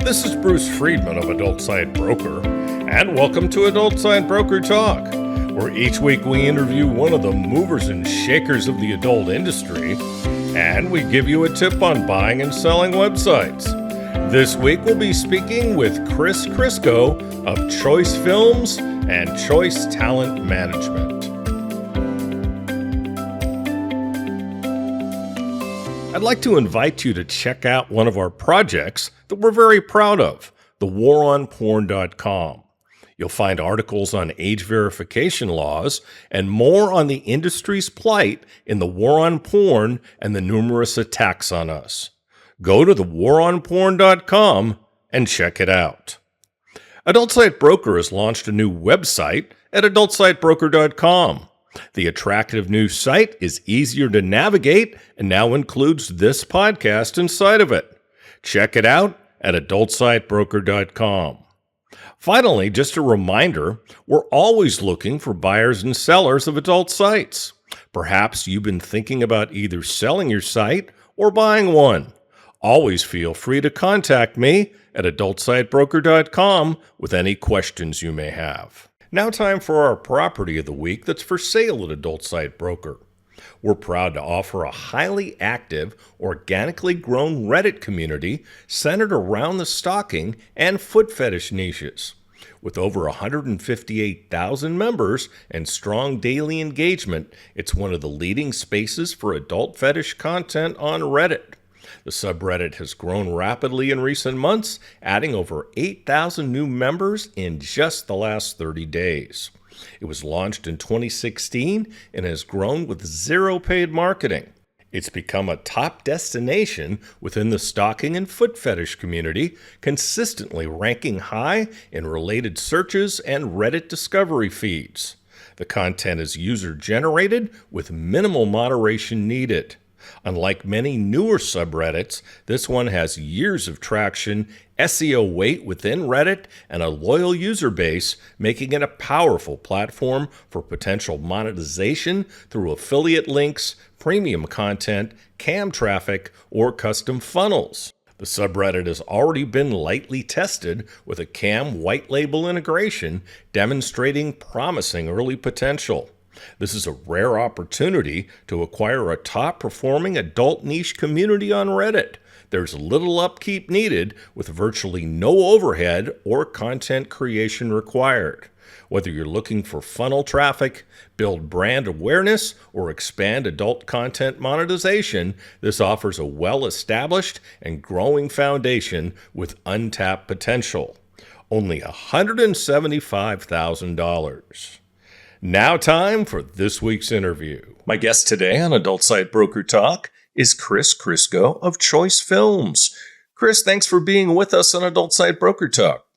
This is Bruce Friedman of Adult Site Broker, and welcome to Adult Site Broker Talk, where each week we interview one of the movers and shakers of the adult industry, and we give you a tip on buying and selling websites. This week we'll be speaking with Crisco of ChoiceFilmz and Choice Talent Management. I'd like to invite you to check out one of our projects that we're very proud of, thewaronporn.com. You'll find articles on age verification laws and more on the industry's plight in the war on porn and the numerous attacks on us. Go to thewaronporn.com and check it out. Adult Site Broker has launched a new website at adultsitebroker.com. The attractive new site is easier to navigate and now includes this podcast inside of it. Check it out at adultsitebroker.com. Finally, just a reminder, we're always looking for buyers and sellers of adult sites. Perhaps you've been thinking about either selling your site or buying one. Always feel free to contact me at adultsitebroker.com with any questions you may have. Now time for our property of the week that's for sale at Adult Site Broker. We're proud to offer a highly active, organically grown Reddit community centered around the stalking and foot fetish niches. With over 158,000 members and strong daily engagement, it's one of the leading spaces for adult fetish content on Reddit. The subreddit has grown rapidly in recent months, adding over 8,000 new members in just the last 30 days. It was launched in 2016 and has grown with zero paid marketing. It's become a top destination within the stalking and foot fetish community, consistently ranking high in related searches and Reddit discovery feeds. The content is user-generated with minimal moderation needed. Unlike many newer subreddits, this one has years of traction, SEO weight within Reddit, and a loyal user base, making it a powerful platform for potential monetization through affiliate links, premium content, cam traffic, or custom funnels. The subreddit has already been lightly tested with a cam white label integration, demonstrating promising early potential. This is a rare opportunity to acquire a top-performing adult niche community on Reddit. There's little upkeep needed, with virtually no overhead or content creation required. Whether you're looking for funnel traffic, build brand awareness, or expand adult content monetization, this offers a well-established and growing foundation with untapped potential. Only $175,000. Now time for this week's interview. My guest today on Adult Site Broker Talk is Crisco of ChoiceFilmz. Chris, thanks for being with us on Adult Site Broker Talk.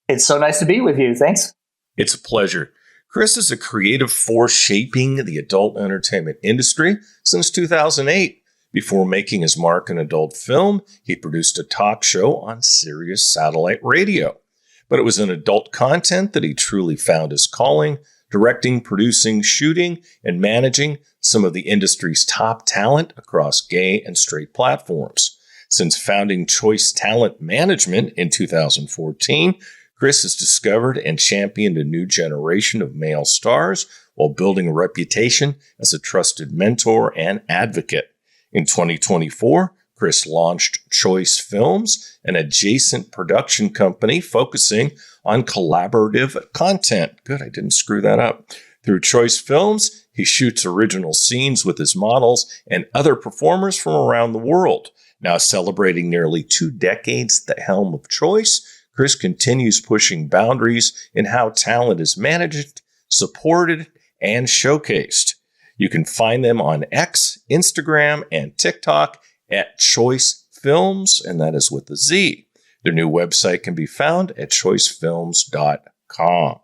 It's so nice to be with you. Thanks. It's a pleasure. Chris is a creative force shaping the adult entertainment industry since 2008. Before making his mark in adult film, he produced a talk show on Sirius Satellite Radio. But it was in adult content that he truly found his calling, directing, producing, shooting, and managing some of the industry's top talent across gay and straight platforms. Since founding Choice Talent Management in 2014, Chris has discovered and championed a new generation of male stars while building a reputation as a trusted mentor and advocate. In 2024, Chris launched ChoiceFilmz, an adjacent production company focusing on collaborative content. Good, I didn't screw that up. Through ChoiceFilmz, he shoots original scenes with his models and other performers from around the world. Now celebrating nearly 2 decades at the helm of Choice, Chris continues pushing boundaries in how talent is managed, supported, and showcased. You can find them on X, Instagram, and TikTok at ChoiceFilmz, and that is with a Z. Their new website can be found at choicefilmz.com.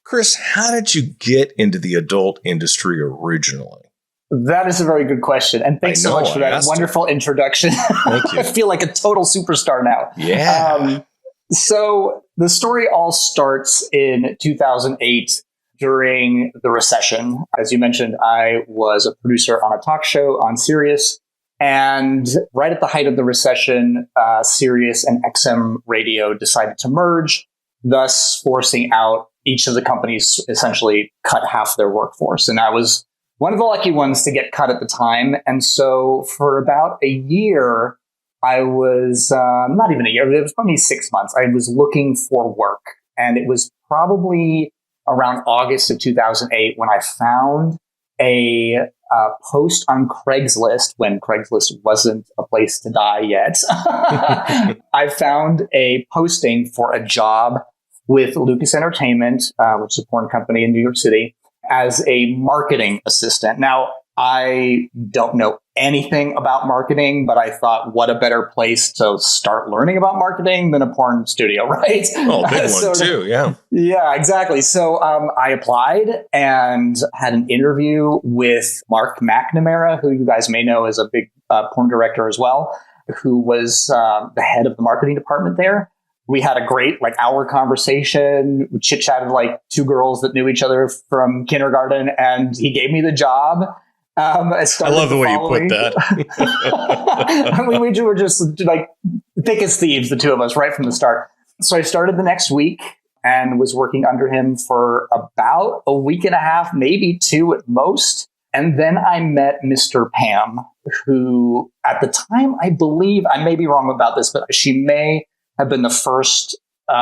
Chris, how did you get into the adult industry originally? That is a very good question. And thanks so much for that wonderful introduction. Thank you. I feel like a total superstar now. Yeah. So the story all starts in 2008 during the recession. As you mentioned, I was a producer on a talk show on Sirius. And right at the height of the recession, Sirius and XM Radio decided to merge, thus forcing out each of the companies essentially cut half their workforce. And I was one of the lucky ones to get cut at the time. And so for about a year, I was not even a year, it was probably 6 months. I was looking for work. And it was probably around August of 2008 when I found a post on Craigslist, when Craigslist wasn't a place to die yet. I found a posting for a job with Lucas Entertainment, which is a porn company in New York City, as a marketing assistant. Now, I don't know anything about marketing, but I thought, what a better place to start learning about marketing than a porn studio, right? Oh, big one too, yeah. Yeah, exactly. So I applied and had an interview with Mark McNamara, who you guys may know is a big porn director as well, who was the head of the marketing department there. We had a great hour conversation. We chit-chatted like two girls that knew each other from kindergarten, and he gave me the job. I love the way you put that. We were just like thick as thieves, the two of us, right from the start. So I started the next week and was working under him for about a week and a half, maybe two at most. And then I met Mr. Pam, who at the time, I believe, I may be wrong about this, but she may have been the first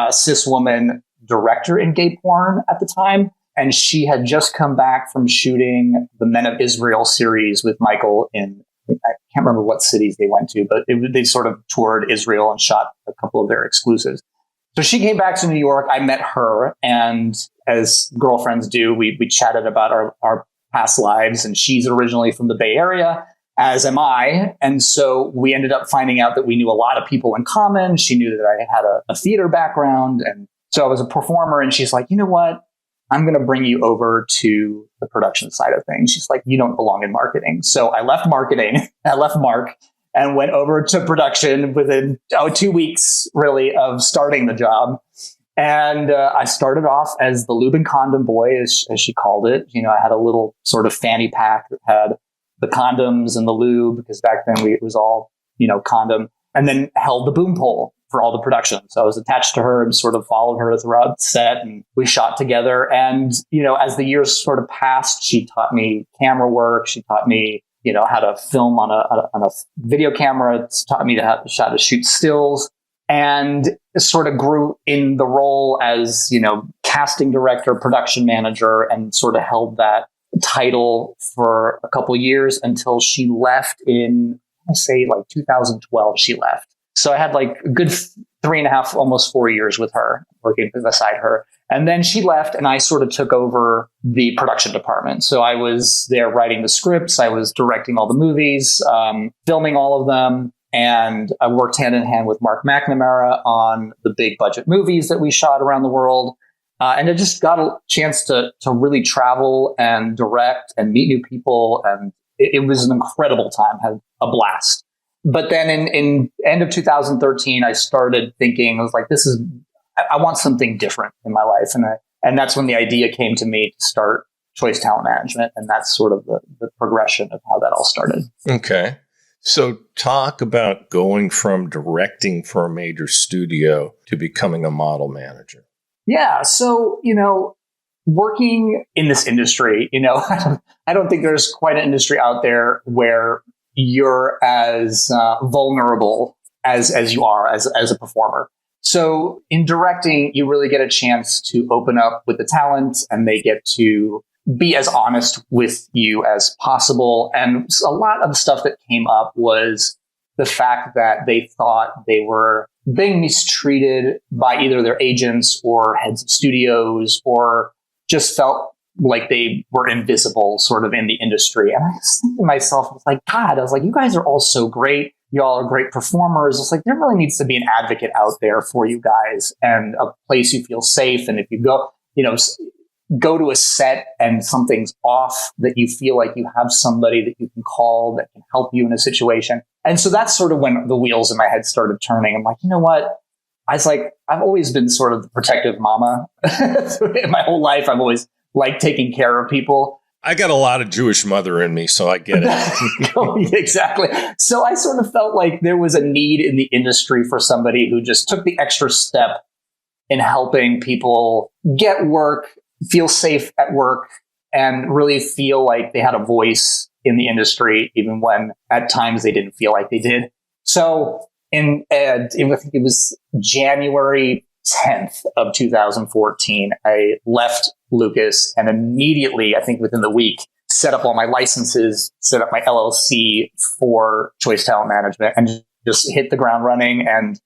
cis woman director in gay porn at the time. And she had just come back from shooting the Men of Israel series with Michael in, I can't remember what cities they went to, but they sort of toured Israel and shot a couple of their exclusives. So she came back to New York. I met her. And as girlfriends do, we chatted about our past lives. And she's originally from the Bay Area, as am I. And so we ended up finding out that we knew a lot of people in common. She knew that I had a theater background. And so I was a performer. And she's like, you know what? I'm going to bring you over to the production side of things. She's like, you don't belong in marketing. So I left marketing. I left Mark and went over to production within 2 weeks, really, of starting the job. And I started off as the lube and condom boy, as she called it. You know, I had a little sort of fanny pack that had the condoms and the lube, because back then it was all, condom, and then held the boom pole for all the production. So I was attached to her and sort of followed her throughout the set, and we shot together. And, as the years sort of passed, she taught me camera work. She taught me, how to film on a video camera. It's taught me how to shoot stills, and sort of grew in the role as, casting director, production manager, and sort of held that title for a couple years until she left in, I'll say 2012, she left. So I had a good 3.5, almost 4 years with her, working beside her. And then she left and I sort of took over the production department. So I was there writing the scripts. I was directing all the movies, filming all of them. And I worked hand in hand with Mark McNamara on the big budget movies that we shot around the world. And I just got a chance to really travel and direct and meet new people. And it was an incredible time, had a blast. But then in end of 2013, I started thinking, I was like, I want something different in my life. And that's when the idea came to me to start Choice Talent Management. And that's sort of the progression of how that all started. Okay. So talk about going from directing for a major studio to becoming a model manager. Yeah. So, working in this industry, I don't think there's quite an industry out there where you're as vulnerable as you are as a performer. So in directing, you really get a chance to open up with the talent, and they get to be as honest with you as possible. And a lot of the stuff that came up was the fact that they thought they were being mistreated by either their agents or heads of studios, or just felt like they were invisible sort of in the industry. And I was thinking to myself, I was like, you guys are all so great. Y'all are great performers. It's like, there really needs to be an advocate out there for you guys, and a place you feel safe. And if you go to a set and something's off, that you feel like you have somebody that you can call that can help you in a situation. And so that's sort of when the wheels in my head started turning. I'm like, you know what? I was like, I've always been sort of the protective mama. In my whole life, I've always liked taking care of people. I got a lot of Jewish mother in me, so I get it. Exactly. So I sort of felt like there was a need in the industry for somebody who just took the extra step in helping people get work, feel safe at work, and really feel like they had a voice in the industry, even when at times they didn't feel like they did. So I think it was January 10th of 2014, I left Lucas and immediately, I think within the week, set up all my licenses, set up my LLC for Choice Talent Management, and just hit the ground running. And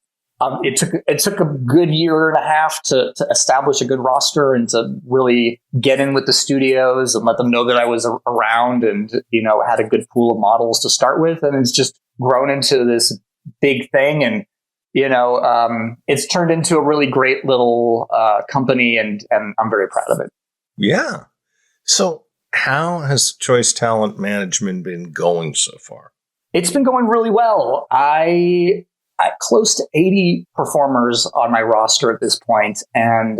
it took a good year and a half to establish a good roster and to really get in with the studios and let them know that I was around and, had a good pool of models to start with. And it's just grown into this big thing. And it's turned into a really great little company, and I'm very proud of it. Yeah. So how has Choice Talent Management been going so far? It's been going really well. I close to 80 performers on my roster at this point, and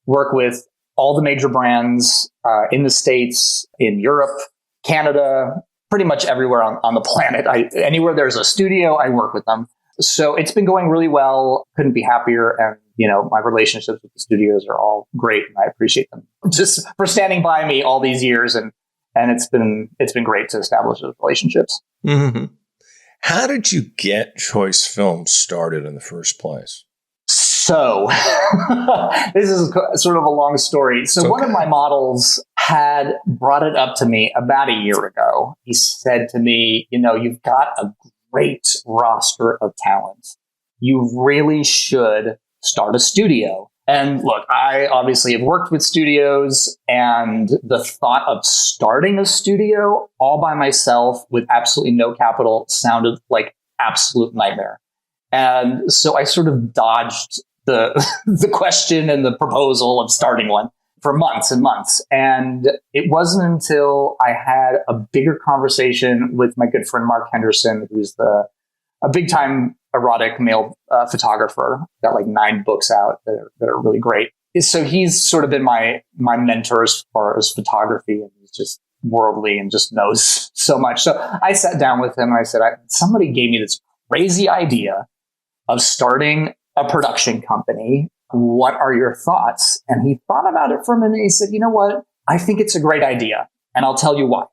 work with all the major brands in the States, in Europe, Canada, pretty much everywhere on the planet. Anywhere there's a studio, I work with them. So it's been going really well. Couldn't be happier. And, my relationships with the studios are all great, and I appreciate them just for standing by me all these years. And it's been great to establish those relationships. Mm-hmm. How did you get ChoiceFilmz started in the first place? So this is sort of a long story. So one of my models had brought it up to me about a year ago. He said to me, you've got a great roster of talent. You really should start a studio. And look, I obviously have worked with studios, and the thought of starting a studio all by myself with absolutely no capital sounded like absolute nightmare. And so I sort of dodged the question and the proposal of starting one for months and months. And it wasn't until I had a bigger conversation with my good friend Mark Henderson, who's a big time erotic male photographer, got like 9 books out that are really great. So he's sort of been my mentor as far as photography, and he's just worldly and just knows so much. So I sat down with him and I said, somebody gave me this crazy idea of starting a production company. What are your thoughts? And he thought about it for a minute. He said, you know what? I think it's a great idea. And I'll tell you why.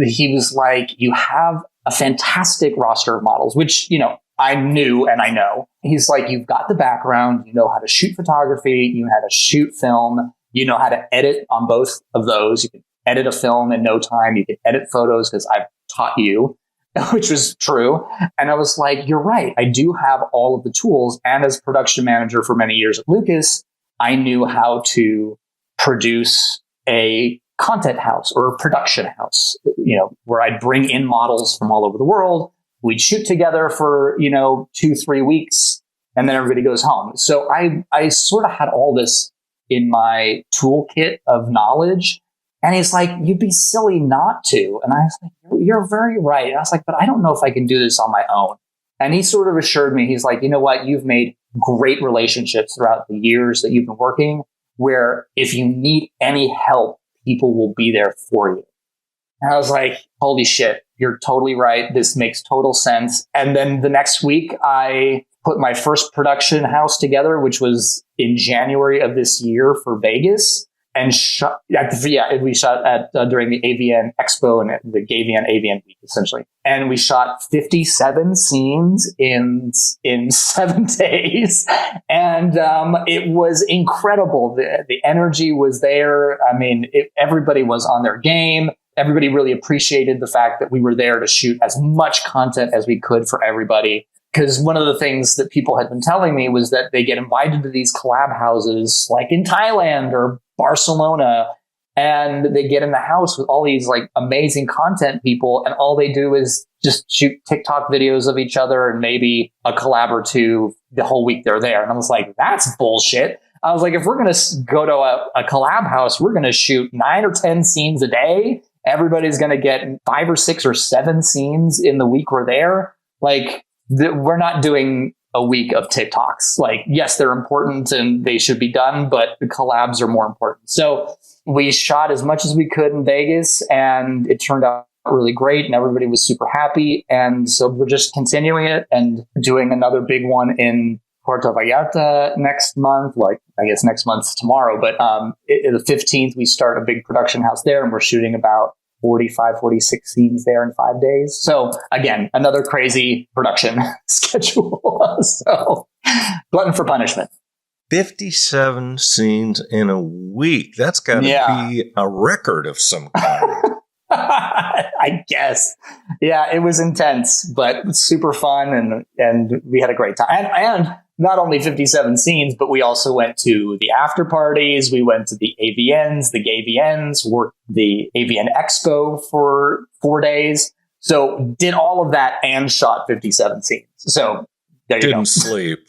He was like, you have a fantastic roster of models, which, I knew and I know. He's like, you've got the background, you know how to shoot photography, you know how to shoot film, you know how to edit on both of those. You can edit a film in no time. You can edit photos because I've taught you, which was true. And I was like, you're right. I do have all of the tools. And as production manager for many years at Lucas, I knew how to produce a content house or a production house, where I'd bring in models from all over the world. We'd shoot together for, 2-3 weeks, and then everybody goes home. So I sort of had all this in my toolkit of knowledge. And he's like, you'd be silly not to. And I was like, you're very right. And I was like, but I don't know if I can do this on my own. And he sort of assured me, he's like, you know what? You've made great relationships throughout the years that you've been working, where if you need any help, people will be there for you. And I was like, holy shit, you're totally right. This makes total sense. And then the next week, I put my first production house together, which was in January of this year for Vegas. And we shot at during the AVN Expo and the AVN week, essentially. And we shot 57 scenes in 7 days. And it was incredible. The energy was there. I mean, everybody was on their game. Everybody really appreciated the fact that we were there to shoot as much content as we could for everybody. Because one of the things that people had been telling me was that they get invited to these collab houses like in Thailand or Barcelona, and they get in the house with all these like amazing content people, and all they do is just shoot TikTok videos of each other and maybe a collab or two the whole week they're there. And I was like, that's bullshit. I was like, if we're going to go to a collab house, we're going to shoot 9 or 10 scenes a day. Everybody's going to get 5 or 6 or 7 scenes in the week we're there. Like, we're not doing a week of TikToks. Like, yes, they're important and they should be done, but the collabs are more important. So we shot as much as we could in Vegas, and it turned out really great, and everybody was super happy. And so we're just continuing it and doing another big one in Puerto Vallarta next month. Like, I guess next month's tomorrow, but the 15th, we start a big production house there, and we're shooting about 45, 46 scenes there in 5 days. So again, another crazy production schedule. So glutton for punishment. 57 scenes in a week. That's got to be a record of some kind. I guess. Yeah, it was intense, but super fun. And we had a great time. And not only 57 scenes, but we also went to the after parties. We went to the AVNs, the GayVNs, worked the AVN Expo for 4 days. So did all of that and shot 57 scenes. So there you go. Didn't sleep.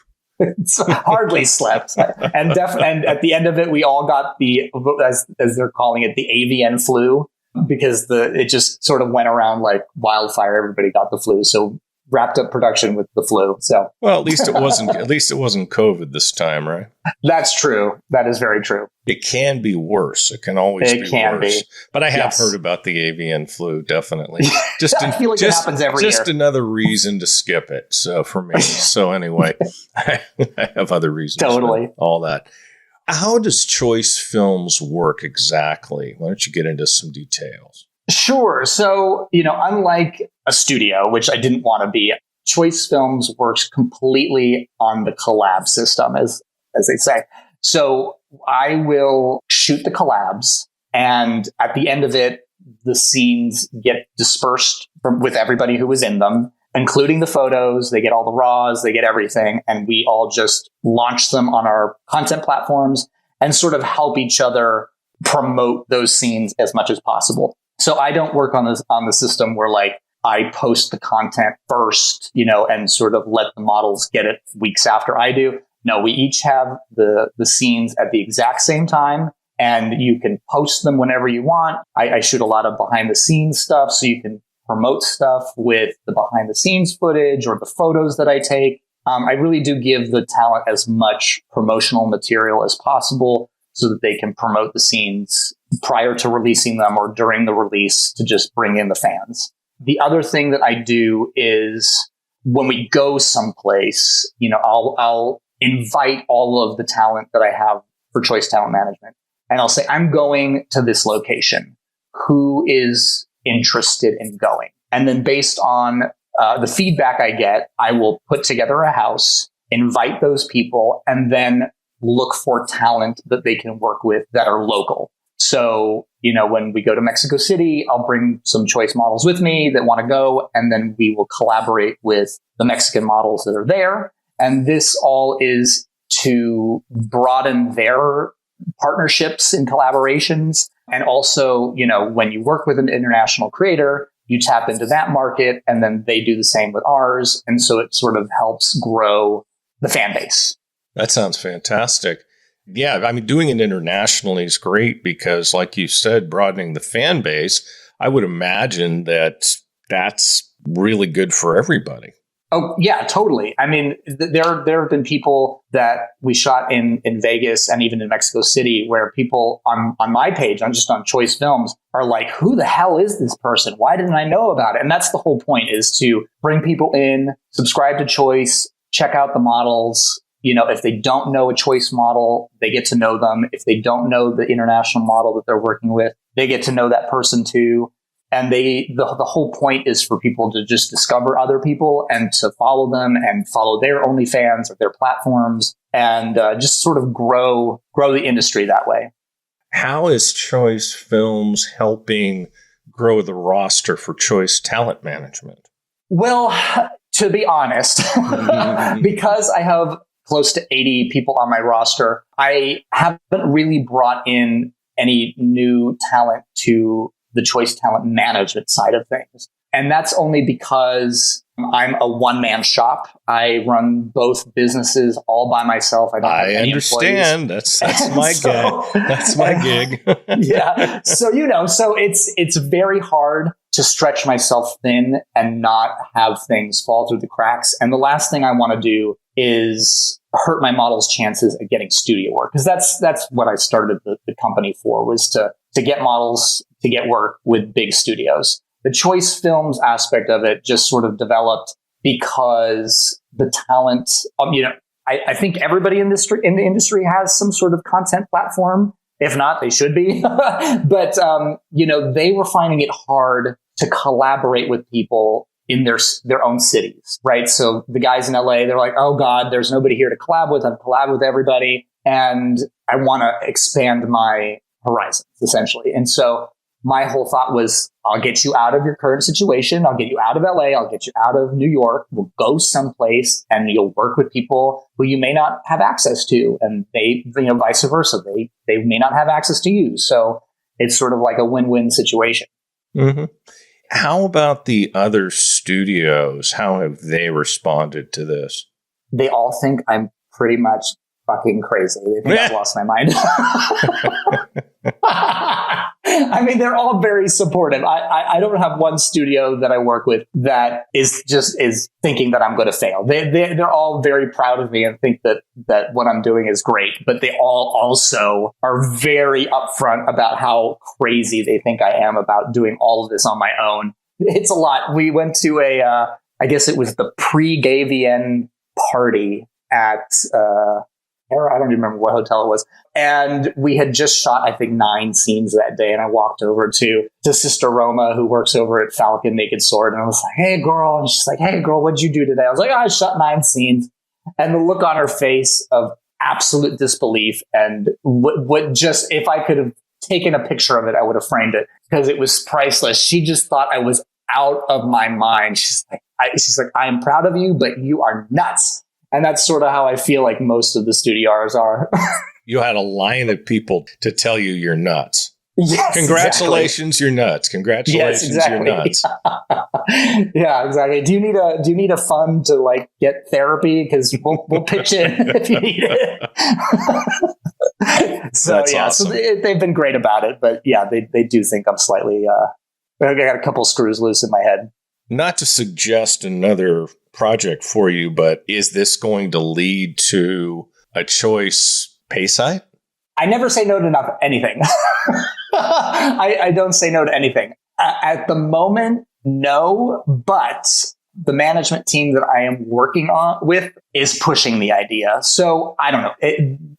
Hardly slept. And at the end of it, we all got the, as they're calling it, the AVN flu, because it just sort of went around like wildfire. Everybody got the flu. So wrapped up production with the flu. So well, at least it wasn't COVID this time, right? That's true. That is very true. It can be worse. It can always be worse. But I have heard about the avian flu, definitely. I feel like it happens every year. Just another reason to skip it. So for me. So anyway, I have other reasons. Totally. All that. How does ChoiceFilmz work exactly? Why don't you get into some details? Sure. So, unlike a studio, which I didn't want to be, ChoiceFilmz works completely on the collab system, as they say. So I will shoot the collabs, and at the end of it, the scenes get dispersed with everybody who was in them, including the photos. They get all the raws, they get everything, and we all just launch them on our content platforms and sort of help each other promote those scenes as much as possible. So I don't work on the system where like I post the content first, and sort of let the models get it weeks after I do. No, we each have the scenes at the exact same time, and you can post them whenever you want. I shoot a lot of behind the scenes stuff, so you can promote stuff with the behind the scenes footage or the photos that I take. I really do give the talent as much promotional material as possible so that they can promote the scenes prior to releasing them or during the release to just bring in the fans. The other thing that I do is when we go someplace, I'll invite all of the talent that I have for Choice Talent Management. And I'll say, I'm going to this location. Who is interested in going? And then based on the feedback I get, I will put together a house, invite those people, and then look for talent that they can work with that are local. So, when we go to Mexico City, I'll bring some Choice models with me that want to go, and then we will collaborate with the Mexican models that are there. And this all is to broaden their partnerships and collaborations. And also, when you work with an international creator, you tap into that market, and then they do the same with ours. And so it sort of helps grow the fan base. That sounds fantastic. Yeah, I mean, doing it internationally is great because, like you said, broadening the fan base, I would imagine that that's really good for everybody. Oh, yeah, totally. I mean, there have been people that we shot in Vegas and even in Mexico City where people on my page, on ChoiceFilmz, are like, who the hell is this person? Why didn't I know about it? And that's the whole point, is to bring people in, subscribe to Choice, check out the models. If they don't know a Choice model, they get to know them. If they don't know the international model that they're working with, they get to know that person too. And the whole point is for people to just discover other people and to follow them and follow their OnlyFans or their platforms and just sort of grow the industry that way. How is ChoiceFilmz helping grow the roster for Choice Talent Management? Well, to be honest, because I have close to 80 people on my roster, I haven't really brought in any new talent to the Choice Talent Management side of things. And that's only because I'm a one-man shop. I run both businesses all by myself. I don't have any understand. Employees. That's my gig. That's my gig. Yeah. So, so it's very hard to stretch myself thin and not have things fall through the cracks. And the last thing I want to do is hurt my model's chances at getting studio work. Because that's what I started the company for, was to get models to get work with big studios. The ChoiceFilmz aspect of it just sort of developed because the talent, I think everybody in the industry has some sort of content platform. If not, they should be. But, they were finding it hard to collaborate with people in their own cities, right? So the guys in LA, they're like, oh God, there's nobody here to collab with. I'm collab with everybody. And I want to expand my horizons, essentially. And so my whole thought was, I'll get you out of your current situation. I'll get you out of LA. I'll get you out of New York. We'll go someplace and you'll work with people who you may not have access to. And they, vice versa. They may not have access to you. So it's sort of like a win-win situation. Mm-hmm. How about the other studios? How have they responded to this? They all think I'm pretty much fucking crazy. They think I've lost my mind. I mean, they're all very supportive. I don't have one studio that I work with that is thinking that I'm going to fail. They're all very proud of me and think that what I'm doing is great. But they all also are very upfront about how crazy they think I am about doing all of this on my own. It's a lot. We went to I guess it was the pre-Gavian party at I don't even remember what hotel it was. And we had just shot, I think, 9 scenes that day. And I walked over to Sister Roma, who works over at Falcon Naked Sword. And I was like, hey, girl. And she's like, hey, girl, what'd you do today? I was like, I shot 9 scenes. And the look on her face of absolute disbelief. And what just, if I could have taken a picture of it, I would have framed it because it was priceless. She just thought I was out of my mind. She's like, I am proud of you, but you are nuts. And that's sort of how I feel like most of the studios are. You had a line of people to tell you you're nuts. Yes, congratulations, exactly. You're nuts. Congratulations, yes, exactly. You're nuts. Yeah, exactly. Do you need a fund to like get therapy? Because we'll pitch in if you need it. That's awesome. So they've been great about it. But yeah, they do think I'm slightly. I got a couple screws loose in my head. Not to suggest another project for you, but is this going to lead to a Choice pay site? I never say no to anything. I don't say no to anything. At the moment, no, but the management team that I am working with is pushing the idea. So I don't know.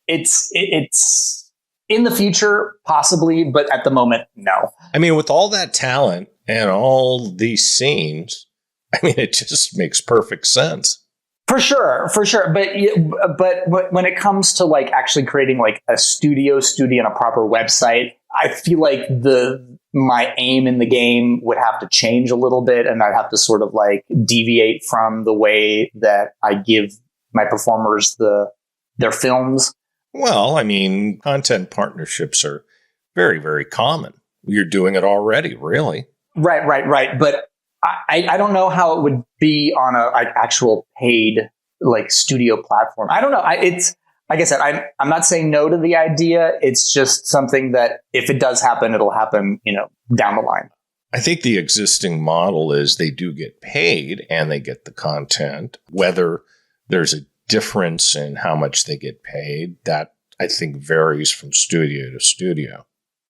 It's in the future, possibly, but at the moment, no. I mean, with all that talent and all these scenes, I mean, it just makes perfect sense. For sure. But when it comes to like actually creating like a studio and a proper website, I feel like my aim in the game would have to change a little bit, and I'd have to sort of like deviate from the way that I give my performers their films. Well, I mean, content partnerships are very, very common. You're doing it already, really. Right. But I don't know how it would be on an actual paid like studio platform. I don't know. It's like I said, I'm not saying no to the idea. It's just something that if it does happen, it'll happen, down the line. I think the existing model is they do get paid and they get the content. Whether there's a difference in how much they get paid, that I think varies from studio to studio.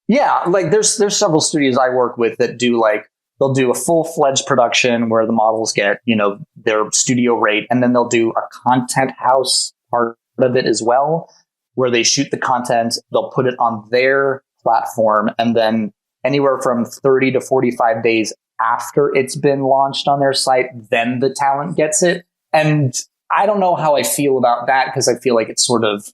Yeah, like there's several studios I work with that do like, they'll do a full-fledged production where the models get, their studio rate, and then they'll do a content house part of it as well, where they shoot the content, they'll put it on their platform, and then anywhere from 30 to 45 days after it's been launched on their site, then the talent gets it. And I don't know how I feel about that, because I feel like it sort of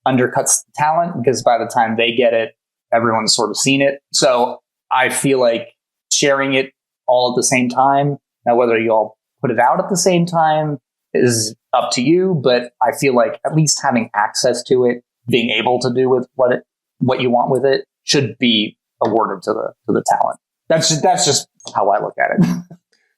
undercuts the talent, because by the time they get it, everyone's sort of seen it. So I feel like sharing it all at the same time. Now, whether you all put it out at the same time is up to you, but I feel like at least having access to it, being able to do with what you want with it, should be awarded to the talent. That's just how I look at it.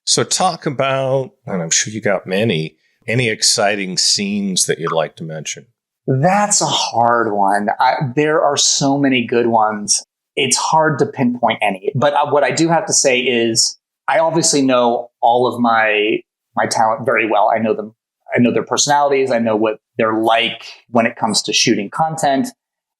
So talk about, and I'm sure you got many, any exciting scenes that you'd like to mention? That's a hard one. There are so many good ones. It's hard to pinpoint any. But what I do have to say is I obviously know all of my talent very well. I know them. I know their personalities. I know what they're like when it comes to shooting content.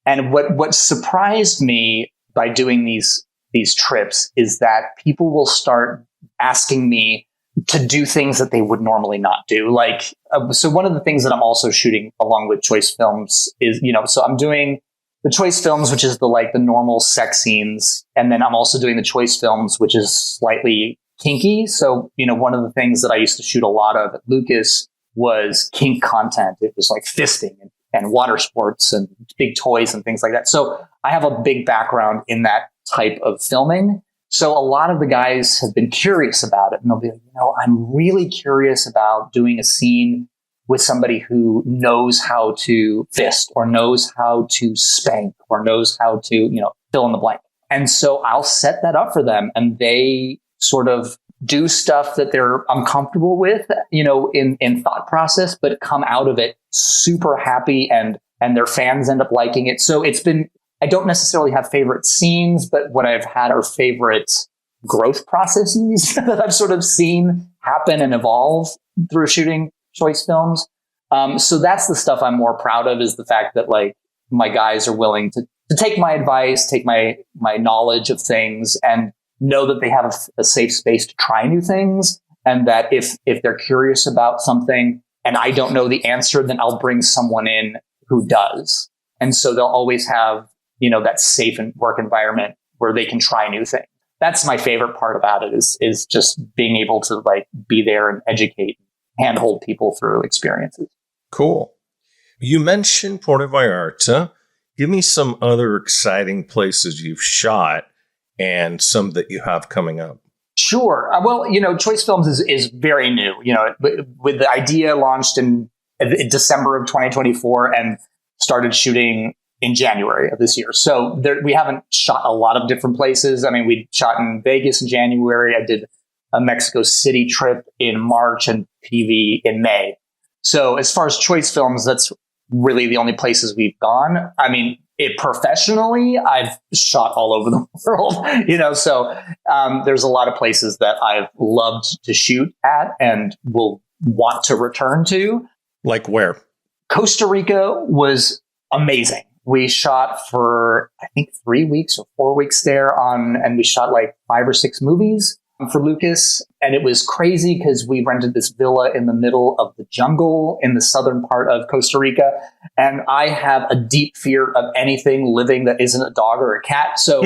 And what surprised me by doing these trips is that people will start asking me to do things that they would normally not do. Like, so one of the things that I'm also shooting along with ChoiceFilmz is, so I'm doing the ChoiceFilmz, which is the normal sex scenes. And then I'm also doing the ChoiceFilmz, which is slightly kinky. So, one of the things that I used to shoot a lot of at Lucas was kink content. It was like fisting and water sports and big toys and things like that. So I have a big background in that type of filming. So a lot of the guys have been curious about it, and they'll be like, I'm really curious about doing a scene with somebody who knows how to fist or knows how to spank or knows how to, fill in the blank. And so I'll set that up for them, and they sort of do stuff that they're uncomfortable with, in thought process, but come out of it super happy, and their fans end up liking it. So it's been, I don't necessarily have favorite scenes, but what I've had are favorite growth processes that I've sort of seen happen and evolve through shooting ChoiceFilmz. So that's the stuff I'm more proud of, is the fact that my guys are willing to take my advice, take my knowledge of things, and know that they have a safe space to try new things. And that if they're curious about something and I don't know the answer, then I'll bring someone in who does. And so they'll always have, that safe work environment where they can try new things. That's my favorite part about it, is just being able to be there and educate, handhold people through experiences. Cool. You mentioned Puerto Vallarta. Give me some other exciting places you've shot and some that you have coming up. Sure. Well, ChoiceFilmz is very new. With the idea launched in December of 2024 and started shooting in January of this year. So we haven't shot a lot of different places. I mean, we shot in Vegas in January. I did a Mexico City trip in March and PV in May. So as far as ChoiceFilmz, that's really the only places we've gone. I mean, professionally, I've shot all over the world, so there's a lot of places that I've loved to shoot at and will want to return to. Like where? Costa Rica was amazing. We shot for, I think, 3 weeks or 4 weeks there and we shot 5 or 6 movies for Lucas. And it was crazy because we rented this villa in the middle of the jungle in the southern part of Costa Rica. And I have a deep fear of anything living that isn't a dog or a cat. So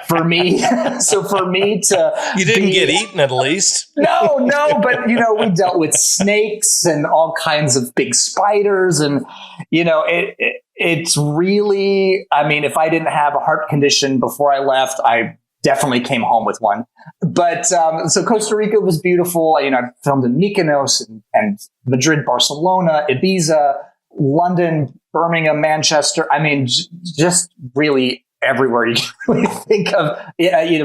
for me to... You didn't get eaten at least. No, but, we dealt with snakes and all kinds of big spiders. And, it's really, if I didn't have a heart condition before I left, I definitely came home with one. But so Costa Rica was beautiful. I filmed in Mykonos and Madrid, Barcelona, Ibiza, London, Birmingham, Manchester. Just really everywhere you can really think of.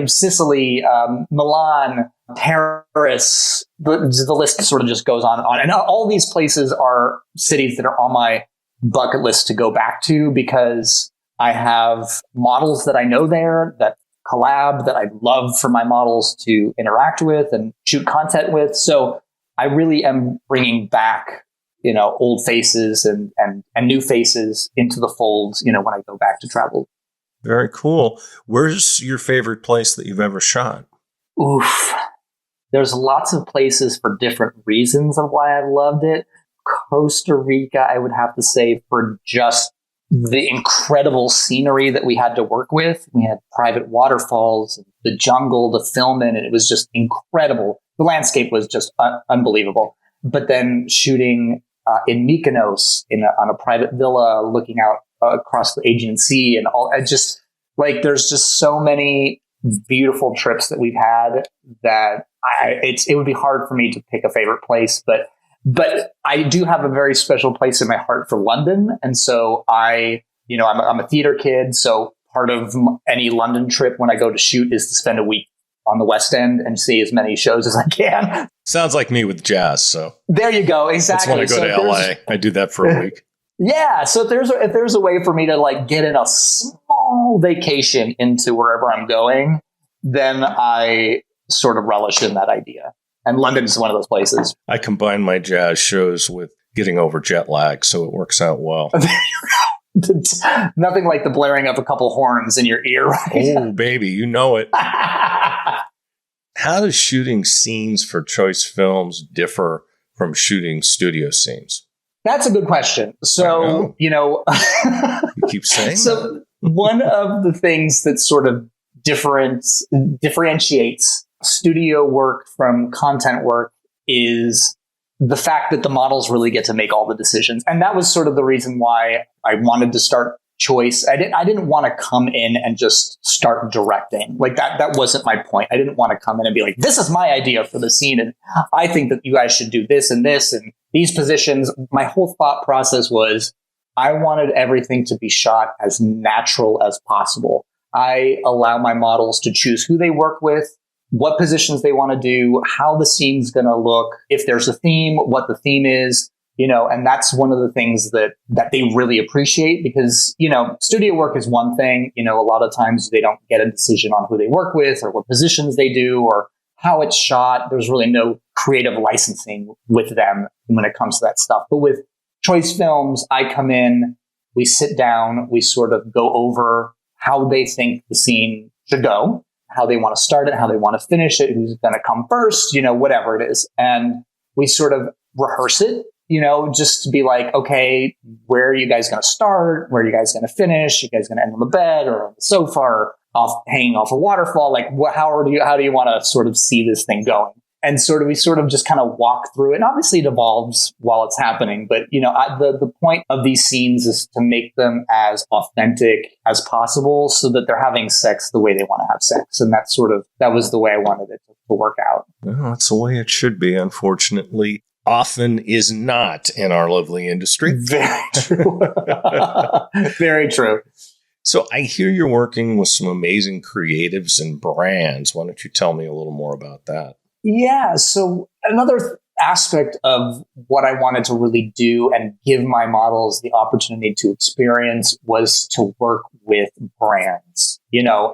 Sicily, Milan, Paris. The list sort of just goes on and on. And all these places are cities that are on my bucket list to go back to, because I have models that I know there, that collab, that I'd love for my models to interact with and shoot content with. So I really am bringing back, old faces and new faces into the fold, when I go back to travel. Very cool. Where's your favorite place that you've ever shot? Oof. There's lots of places for different reasons of why I loved it. Costa Rica, I would have to say, for just the incredible scenery that we had to work with. We had private waterfalls, the jungle to film in, and it was just incredible. The landscape was just unbelievable. But then shooting in Mykonos on a private villa, looking out across the Aegean Sea, and all, there's just so many beautiful trips that we've had that it would be hard for me to pick a favorite place, but I do have a very special place in my heart for London. And so I'm a theater kid. So part of any London trip when I go to shoot is to spend a week on the West End and see as many shows as I can. Sounds like me with jazz. So there you go. Exactly. That's when I go to LA. I do that for a week. Yeah. So if there's a way for me to like get in a small vacation into wherever I'm going, then I sort of relish in that idea. And London's one of those places. I combine my jazz shows with getting over jet lag, so it works out well. Nothing like the blaring of a couple horns in your ear. Right? Oh, baby, you know it. How does shooting scenes for ChoiceFilmz differ from shooting studio scenes? That's a good question. So, you keep saying so one of the things that sort of differentiates studio work from content work is the fact that the models really get to make all the decisions. And that was sort of the reason why I wanted to start Choice. I didn't want to come in and just start directing. Like that wasn't my point. I didn't want to come in and be like, this is my idea for the scene, and I think that you guys should do this and these positions. My whole thought process was I wanted everything to be shot as natural as possible. I allow my models to choose who they work with, what positions they want to do, how the scene's going to look, if there's a theme, what the theme is, and that's one of the things that they really appreciate because, studio work is one thing. A lot of times they don't get a decision on who they work with or what positions they do or how it's shot. There's really no creative licensing with them when it comes to that stuff. But with ChoiceFilmz, I come in, we sit down, we sort of go over how they think the scene should go, how they want to start it, how they want to finish it, who's going to come first, whatever it is. And we sort of rehearse it, just to be like, okay, where are you guys going to start? Where are you guys going to finish? You guys going to end on the bed or on the sofa or hanging off a waterfall? Like, how do you want to sort of see this thing going? And we sort of just kind of walk through it. And obviously it evolves while it's happening. But, the point of these scenes is to make them as authentic as possible so that they're having sex the way they want to have sex. And that was the way I wanted it to work out. Well, that's the way it should be, unfortunately. Often is not in our lovely industry. Very true. Very true. So I hear you're working with some amazing creatives and brands. Why don't you tell me a little more about that? Yeah. So another aspect of what I wanted to really do and give my models the opportunity to experience was to work with brands.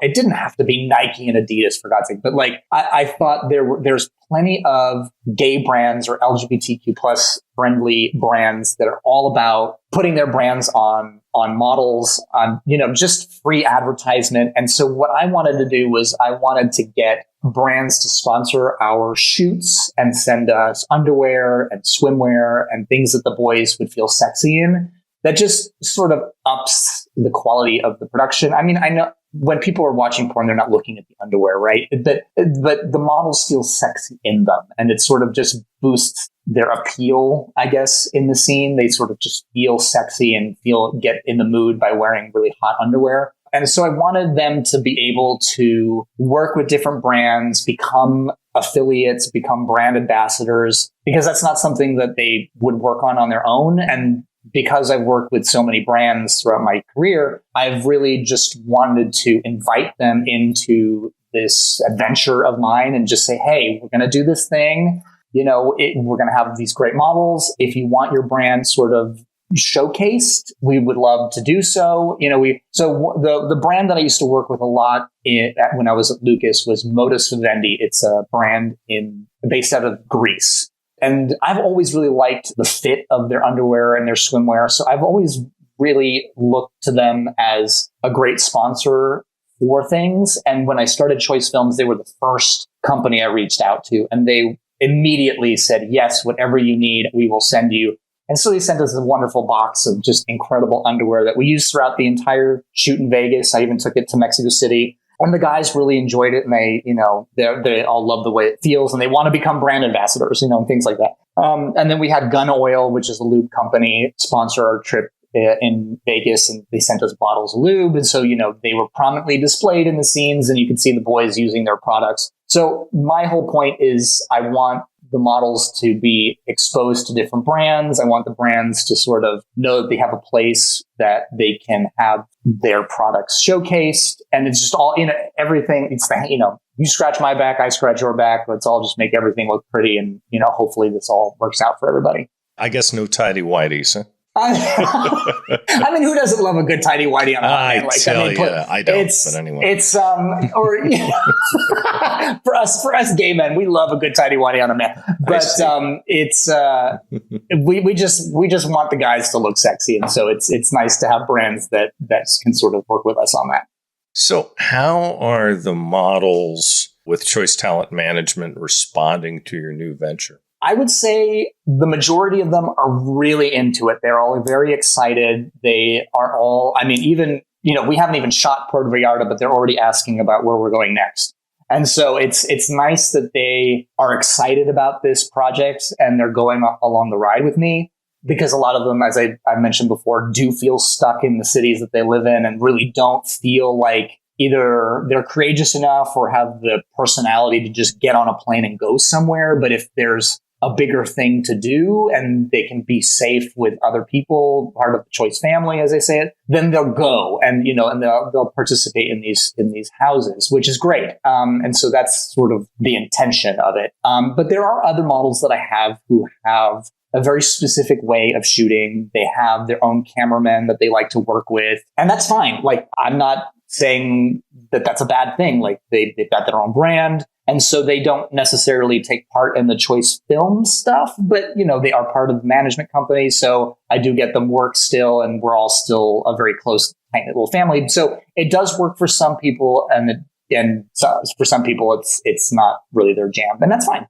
It didn't have to be Nike and Adidas, for God's sake, but I thought there's plenty of gay brands or LGBTQ plus friendly brands that are all about putting their brands on models, on, just free advertisement. And so what I wanted to do was I wanted to get brands to sponsor our shoots and send us underwear and swimwear and things that the boys would feel sexy in. That just sort of ups the quality of the production. I mean, I know when people are watching porn, they're not looking at the underwear, right? But the models feel sexy in them, and it sort of just boosts their appeal, I guess, in the scene. They sort of just feel sexy and get in the mood by wearing really hot underwear. And so I wanted them to be able to work with different brands, become affiliates, become brand ambassadors, because that's not something that they would work on their own. And because I've worked with so many brands throughout my career, I've really just wanted to invite them into this adventure of mine and just say, hey, we're going to do this thing. We're going to have these great models. If you want your brand sort of showcased, we would love to do so. The brand that I used to work with a lot when I was at Lucas was Modus Vivendi. It's a brand based out of Greece. And I've always really liked the fit of their underwear and their swimwear. So I've always really looked to them as a great sponsor for things. And when I started ChoiceFilmz, they were the first company I reached out to. And they immediately said, yes, whatever you need, we will send you. And so they sent us a wonderful box of just incredible underwear that we used throughout the entire shoot in Vegas. I even took it to Mexico City. And the guys really enjoyed it, and they all love the way it feels, and they want to become brand ambassadors, and things like that. And then we had Gun Oil, which is a lube company, sponsor our trip in Vegas, and they sent us bottles of lube. And so, they were prominently displayed in the scenes, and you could see the boys using their products. So my whole point is I want the models to be exposed to different brands. I want the brands to sort of know that they have a place that they can have their products showcased. And it's just all, everything. It's the you scratch my back, I scratch your back. Let's all just make everything look pretty. And, hopefully this all works out for everybody. I guess no tidy-whities, huh? I mean, who doesn't love a good tidy whitey on a hot man? I don't. But anyway, it's for us gay men, we love a good tidy whitey on a man. But we just want the guys to look sexy, and so it's nice to have brands that can sort of work with us on that. So, how are the models with Choice Talent Management responding to your new venture? I would say the majority of them are really into it. They're all very excited. They are all, even, we haven't even shot Puerto Vallarta, but they're already asking about where we're going next. And so it's nice that they are excited about this project and they're going along the ride with me, because a lot of them, as I mentioned before, do feel stuck in the cities that they live in and really don't feel like either they're courageous enough or have the personality to just get on a plane and go somewhere. But if there's a bigger thing to do and they can be safe with other people, part of the Choice family, as I say it, then they'll go and they'll participate in these houses, which is great. And so that's sort of the intention of it. But there are other models that I have who have a very specific way of shooting. They have their own cameramen that they like to work with, and that's fine. Like, I'm not saying that that's a bad thing. Like, they've got their own brand. And so they don't necessarily take part in the ChoiceFilmz stuff, but, they are part of the management company. So I do get them work still, and we're all still a very close, tight-knit little family. So it does work for some people, and so for some people, it's not really their jam, and that's fine.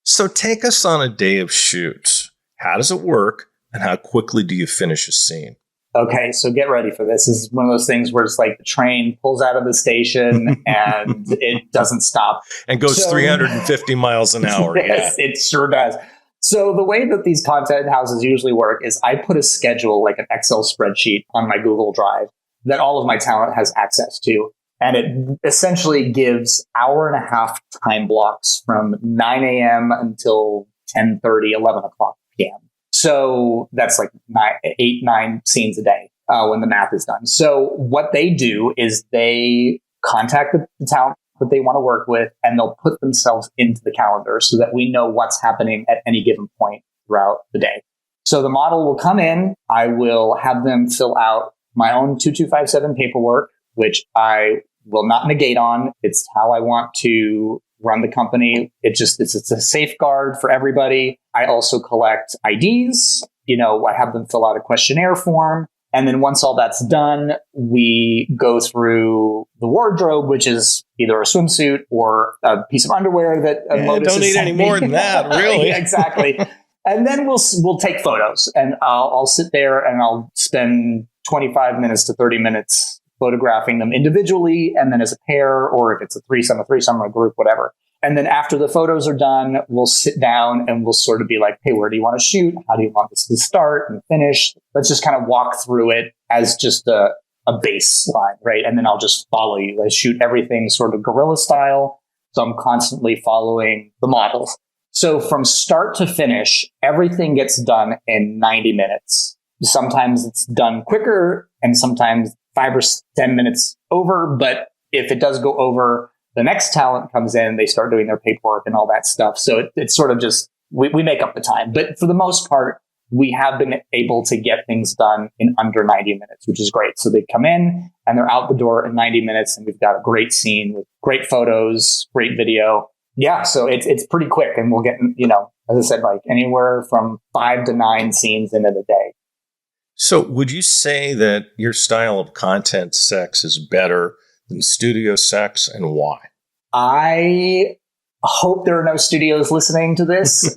So take us on a day of shoots. How does it work, and how quickly do you finish a scene? Okay, so get ready for this. This is one of those things where it's like the train pulls out of the station and it doesn't stop. And goes 350 miles an hour. Yes, it sure does. So the way that these content houses usually work is I put a schedule, like an Excel spreadsheet, on my Google Drive that all of my talent has access to. And it essentially gives 1.5-hour time blocks from 9 a.m. until 10:30, 11 o'clock p.m. So that's like 9 scenes a day when the math is done. So what they do is they contact the talent that they want to work with, and they'll put themselves into the calendar so that we know what's happening at any given point throughout the day. So the model will come in. I will have them fill out my own 2257 paperwork, which I will not negate on. It's how I want to run the company. It's a safeguard for everybody. I also collect IDs. I have them fill out a questionnaire form. And then once all that's done, we go through the wardrobe, which is either a swimsuit or a piece of underwear that Modus don't need any more than that, really. Exactly. And then we'll take photos, and I'll sit there and I'll spend 25 minutes to 30 minutes photographing them individually, and then as a pair, or if it's a threesome, or a group, whatever. And then after the photos are done, we'll sit down and we'll sort of be like, hey, where do you want to shoot? How do you want this to start and finish? Let's just kind of walk through it as just a baseline, right? And then I'll just follow you. I shoot everything sort of guerrilla style. So I'm constantly following the models. So from start to finish, everything gets done in 90 minutes. Sometimes it's done quicker and sometimes 5 or 10 minutes over. But if it does go over, the next talent comes in, they start doing their paperwork and all that stuff. So it's sort of just, we make up the time. But for the most part, we have been able to get things done in under 90 minutes, which is great. So they come in and they're out the door in 90 minutes, and we've got a great scene with great photos, great video. Yeah, so it's pretty quick, and we'll get, as I said, like anywhere from 5 to 9 scenes into the day. So would you say that your style of content sex is better than studio sex, and why? I hope there are no studios listening to this.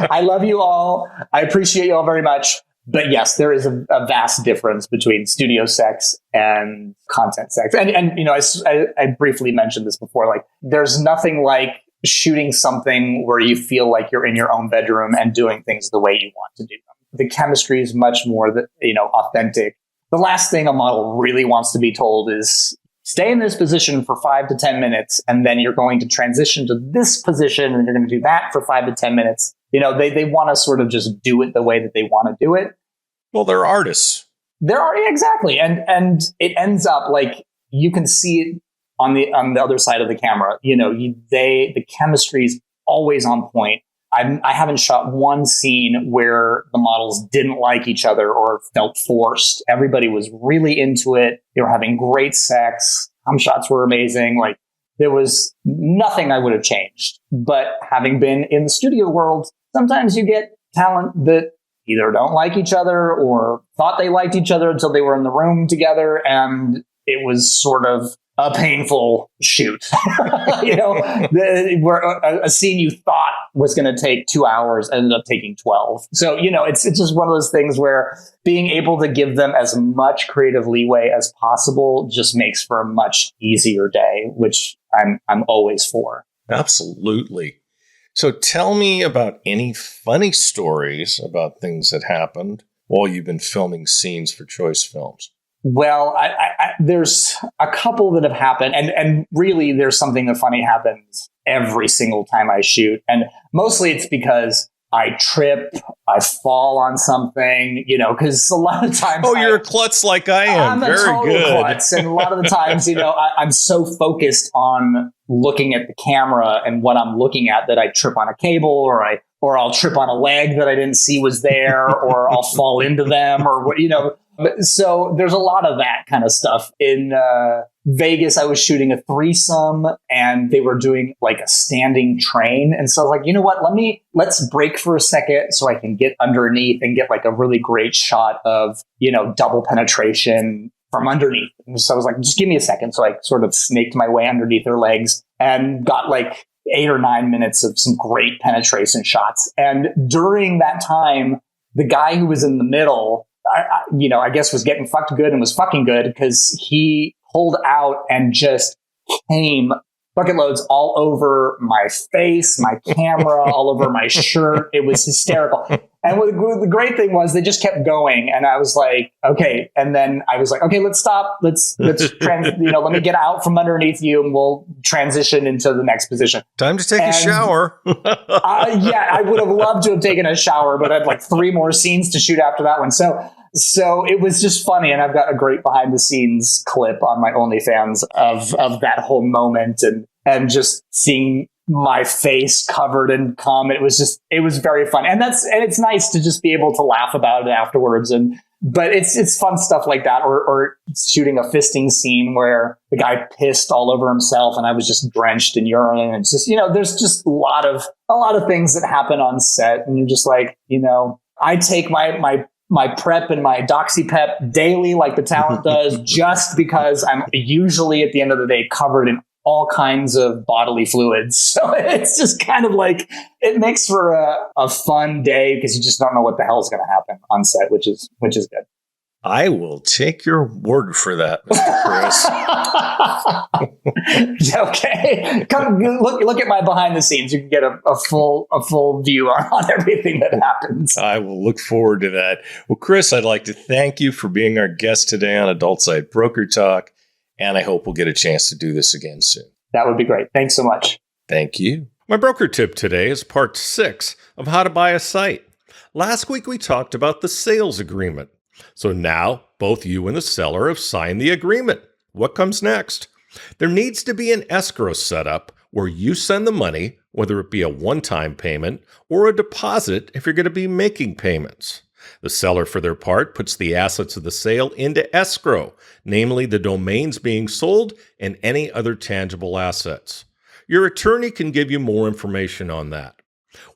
I love you all. I appreciate you all very much. But yes, there is a vast difference between studio sex and content sex. And I briefly mentioned this before, like there's nothing like shooting something where you feel like you're in your own bedroom and doing things the way you want to do them. The chemistry is much more authentic. The last thing a model really wants to be told is stay in this position for 5 to 10 minutes, and then you're going to transition to this position, and you're going to do that for 5 to 10 minutes. They want to sort of just do it the way that they want to do it. Well, they're artists. Exactly. And it ends up like you can see it on the other side of the camera. The chemistry is always on point. I haven't shot one scene where the models didn't like each other or felt forced. Everybody was really into it. They were having great sex. Some shots were amazing. Like, there was nothing I would have changed. But having been in the studio world, sometimes you get talent that either don't like each other or thought they liked each other until they were in the room together. And it was sort of a painful shoot. Where a scene you thought was going to take 2 hours ended up taking 12. So, it's just one of those things where being able to give them as much creative leeway as possible just makes for a much easier day, which I'm always for. Absolutely. So tell me about any funny stories about things that happened while you've been filming scenes for ChoiceFilmz. Well, there's a couple that have happened, and really there's something that funny happens every single time I shoot. And mostly it's because I trip, I fall on something, because a lot of times... Oh, you're a klutz like I am. I'm a Very total good. klutz. And a lot of the times, I'm so focused on looking at the camera and what I'm looking at that I trip on a cable or I'll trip on a leg that I didn't see was there, or I'll fall into them, or what. So there's a lot of that kind of stuff. In Vegas, I was shooting a threesome and they were doing like a standing train. And so I was like, you know what, let's break for a second so I can get underneath and get like a really great shot of, double penetration from underneath. And so I was like, just give me a second. So I sort of snaked my way underneath her legs and got like 8 or 9 minutes of some great penetration shots. And during that time, the guy who was in the middle, I guess was getting fucked good and was fucking good because he pulled out and just came bucket loads all over my face, my camera, all over my shirt. It was hysterical. And the great thing was they just kept going. And I was like, okay. And then I was like, okay, let's stop. Let's let me get out from underneath you and we'll transition into the next position. Time to take a shower. Yeah, I would have loved to have taken a shower, but I had like 3 more scenes to shoot after that one. So it was just funny. And I've got a great behind the scenes clip on my OnlyFans of that whole moment and just seeing my face covered in cum. It was very fun. And it's nice to just be able to laugh about it afterwards. But it's fun stuff like that, or shooting a fisting scene where the guy pissed all over himself and I was just drenched in urine. And it's just, there's just a lot of things that happen on set. And you're just like, I take my prep and my doxy-pep daily like the talent does, just because I'm usually at the end of the day covered in all kinds of bodily fluids. So it's just kind of like, it makes for a fun day because you just don't know what the hell is going to happen on set, which is good. I will take your word for that, Mr. Chris. Okay. Come look at my behind the scenes. You can get a full view on everything that happens. I will look forward to that. Well, Chris, I'd like to thank you for being our guest today on Adult Side Broker Talk, and I hope we'll get a chance to do this again soon. That would be great. Thanks so much. Thank you. My broker tip today is part 6 of how to buy a site. Last week we talked about the sales agreement. So now both you and the seller have signed the agreement. What comes next? There needs to be an escrow set up where you send the money, whether it be a one-time payment or a deposit if you're going to be making payments. The seller, for their part, puts the assets of the sale into escrow, namely the domains being sold and any other tangible assets. Your attorney can give you more information on that.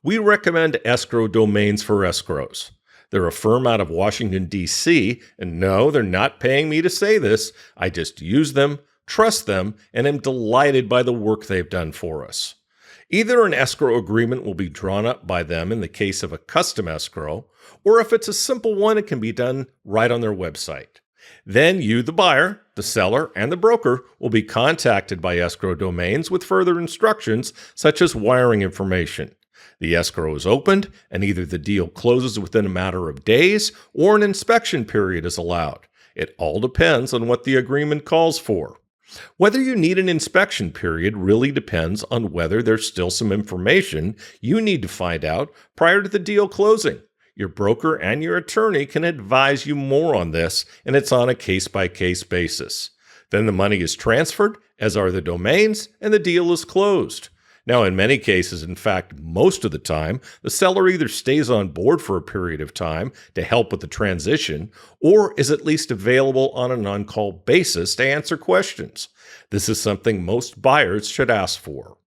We recommend escrow domains for escrows. They're a firm out of Washington, D.C., and no, they're not paying me to say this. I just use them, trust them, and am delighted by the work they've done for us. Either an escrow agreement will be drawn up by them in the case of a custom escrow, or if it's a simple one, it can be done right on their website. Then you, the buyer, the seller, and the broker will be contacted by escrow domains with further instructions, such as wiring information. The escrow is opened, and either the deal closes within a matter of days or an inspection period is allowed. It all depends on what the agreement calls for. Whether you need an inspection period really depends on whether there's still some information you need to find out prior to the deal closing. Your broker and your attorney can advise you more on this, and it's on a case-by-case basis. Then the money is transferred, as are the domains, and the deal is closed. Now, in many cases, in fact, most of the time, the seller either stays on board for a period of time to help with the transition or is at least available on an on-call basis to answer questions. This is something most buyers should ask for.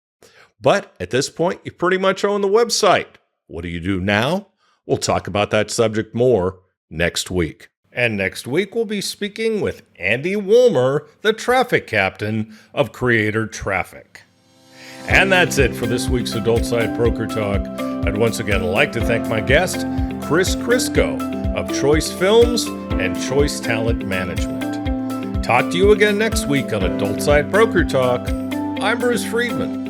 But at this point, you pretty much own the website. What do you do now? We'll talk about that subject more next week. And next week, we'll be speaking with Andy Woolmer, the traffic captain of Creator Traffic. And that's it for this week's Adult Side Broker Talk. I'd once again like to thank my guest, Chris Crisco of ChoiceFilmz and Choice Talent Management. Talk to you again next week on Adult Side Broker Talk. I'm Bruce Friedman.